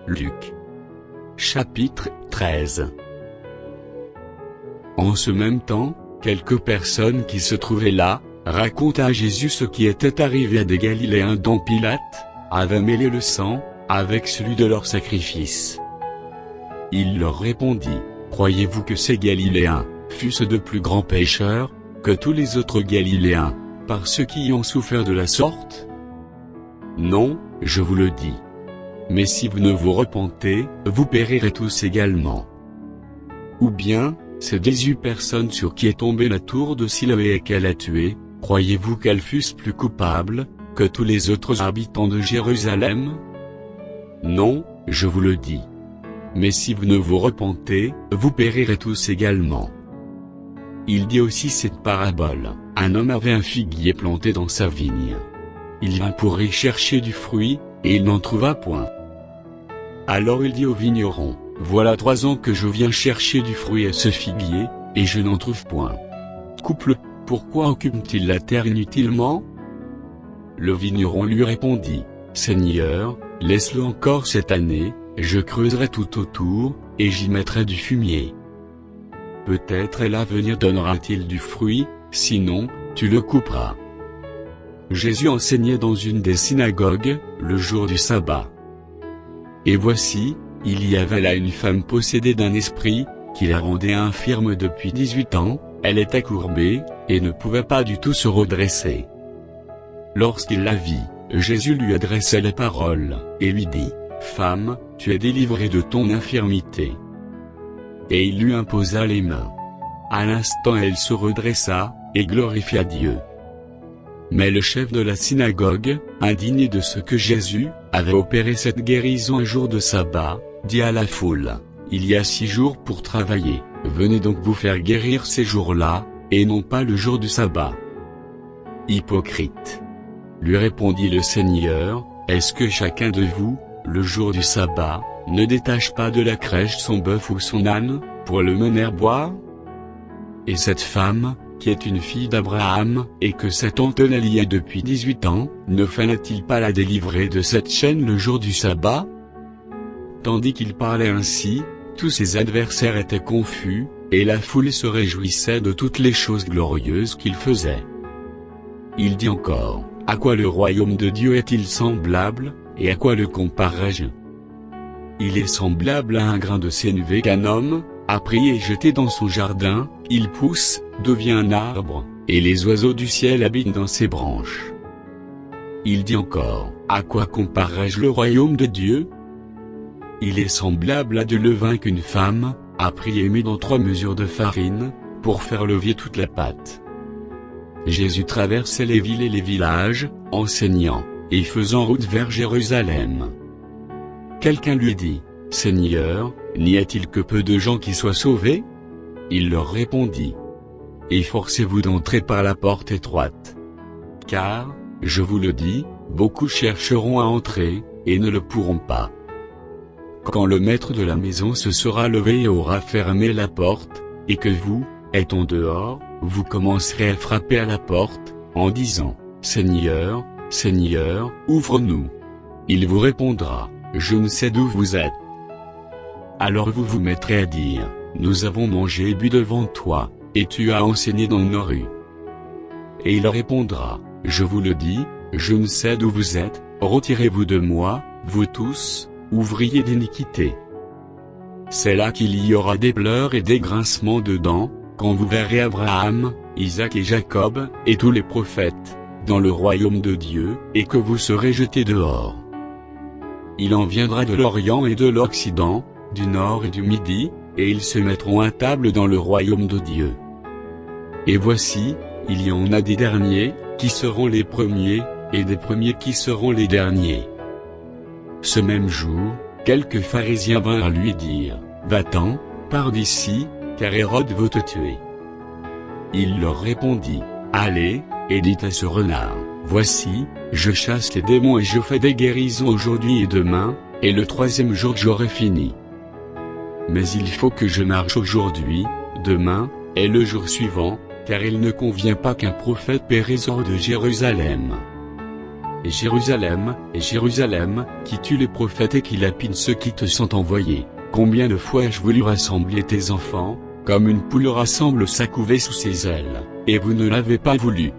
Luc. Chapitre 13. En ce même temps, quelques personnes qui se trouvaient là, racontent à Jésus ce qui était arrivé à des Galiléens dont Pilate avait mêlé le sang avec celui de leur sacrifice. Il leur répondit: Croyez-vous que ces Galiléens fussent de plus grands pécheurs que tous les autres Galiléens, par ceux qui y ont souffert de la sorte? Non, je vous le dis. Mais si vous ne vous repentez, vous périrez tous également. Ou bien, ces 18 personnes sur qui est tombée la tour de Siloé et qu'elle a tué, croyez-vous qu'elles fussent plus coupables que tous les autres habitants de Jérusalem? Non, je vous le dis. Mais si vous ne vous repentez, vous périrez tous également. Il dit aussi cette parabole: un homme avait un figuier planté dans sa vigne. Il vint pour y chercher du fruit, et il n'en trouva point. Alors il dit au vigneron: Voilà 3 ans que je viens chercher du fruit à ce figuier, et je n'en trouve point. Coupe-le, pourquoi occupe-t-il la terre inutilement? Le vigneron lui répondit: Seigneur, laisse-le encore cette année, je creuserai tout autour, et j'y mettrai du fumier. Peut-être à l'avenir donnera-t-il du fruit, sinon, tu le couperas. Jésus enseignait dans une des synagogues, le jour du sabbat. Et voici, il y avait là une femme possédée d'un esprit, qui la rendait infirme depuis 18 ans, elle était courbée, et ne pouvait pas du tout se redresser. Lorsqu'il la vit, Jésus lui adressa les paroles, et lui dit: Femme, tu es délivrée de ton infirmité. Et il lui imposa les mains. À l'instant elle se redressa, et glorifia Dieu. Mais le chef de la synagogue, indigné de ce que Jésus avait opéré cette guérison un jour de sabbat, dit à la foule: Il y a 6 jours pour travailler, venez donc vous faire guérir ces jours-là, et non pas le jour du sabbat. Hypocrite! Lui répondit le Seigneur: Est-ce que chacun de vous, le jour du sabbat, ne détache pas de la crèche son bœuf ou son âne, pour le mener boire? Et cette femme, qui est une fille d'Abraham, et que cet homme tenait liée depuis 18 ans, ne fallait-il pas la délivrer de cette chaîne le jour du sabbat? Tandis qu'il parlait ainsi, tous ses adversaires étaient confus, et la foule se réjouissait de toutes les choses glorieuses qu'il faisait. Il dit encore: À quoi le royaume de Dieu est-il semblable, et à quoi le comparerai-je? Il est semblable à un grain de sénévé qu'un homme a pris et jeté dans son jardin, il pousse, devient un arbre, et les oiseaux du ciel habitent dans ses branches. Il dit encore: À quoi comparerai-je le royaume de Dieu? Il est semblable à du levain qu'une femme a pris et mis dans 3 mesures de farine, pour faire levier toute la pâte. Jésus traversait les villes et les villages, enseignant, et faisant route vers Jérusalem. Quelqu'un lui dit: Seigneur, n'y a-t-il que peu de gens qui soient sauvés? Il leur répondit: Efforcez-vous d'entrer par la porte étroite. Car, je vous le dis, beaucoup chercheront à entrer, et ne le pourront pas. Quand le maître de la maison se sera levé et aura fermé la porte, et que vous, étant dehors, vous commencerez à frapper à la porte, en disant: Seigneur, Seigneur, ouvre-nous. Il vous répondra: Je ne sais d'où vous êtes. Alors vous vous mettrez à dire: Nous avons mangé et bu devant toi, et tu as enseigné dans nos rues. Et il répondra: Je vous le dis, je ne sais d'où vous êtes, retirez-vous de moi, vous tous, ouvriers d'iniquité. C'est là qu'il y aura des pleurs et des grincements de dents, quand vous verrez Abraham, Isaac et Jacob, et tous les prophètes, dans le royaume de Dieu, et que vous serez jetés dehors. Il en viendra de l'Orient et de l'Occident, du Nord et du Midi, et ils se mettront à table dans le royaume de Dieu. Et voici, il y en a des derniers, qui seront les premiers, et des premiers qui seront les derniers. Ce même jour, quelques pharisiens vinrent lui dire: Va-t'en, pars d'ici, car Hérode veut te tuer. Il leur répondit: Allez, et dites à ce renard: Voici, je chasse les démons et je fais des guérisons aujourd'hui et demain, et le 3e jour j'aurai fini. Mais il faut que je marche aujourd'hui, demain, et le jour suivant, car il ne convient pas qu'un prophète périsse hors de Jérusalem. et Jérusalem, qui tue les prophètes et qui lapide ceux qui te sont envoyés, combien de fois ai-je voulu rassembler tes enfants, comme une poule rassemble sa couvée sous ses ailes, et vous ne l'avez pas voulu.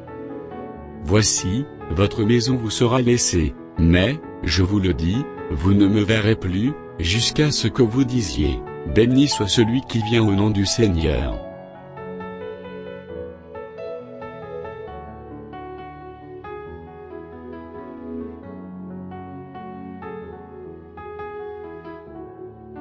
Voici, votre maison vous sera laissée, mais, je vous le dis, vous ne me verrez plus, jusqu'à ce que vous disiez, béni soit celui qui vient au nom du Seigneur.